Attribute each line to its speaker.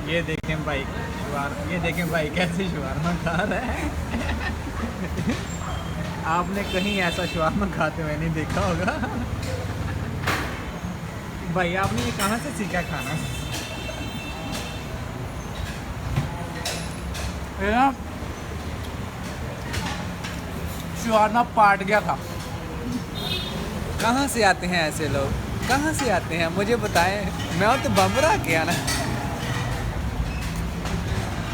Speaker 1: ये देखें भाई ये देखें भाई कैसे शवारमा खा रहा है। आपने कहीं ऐसा शवारमा खाते हुए नहीं देखा होगा। भाई आपने ये कहाँ से सीखा खाना? ये ना शवारमा पाट गया था। कहाँ से आते हैं ऐसे लोग, कहाँ से आते हैं मुझे बताएं। मैं तो बम्बरा के आना।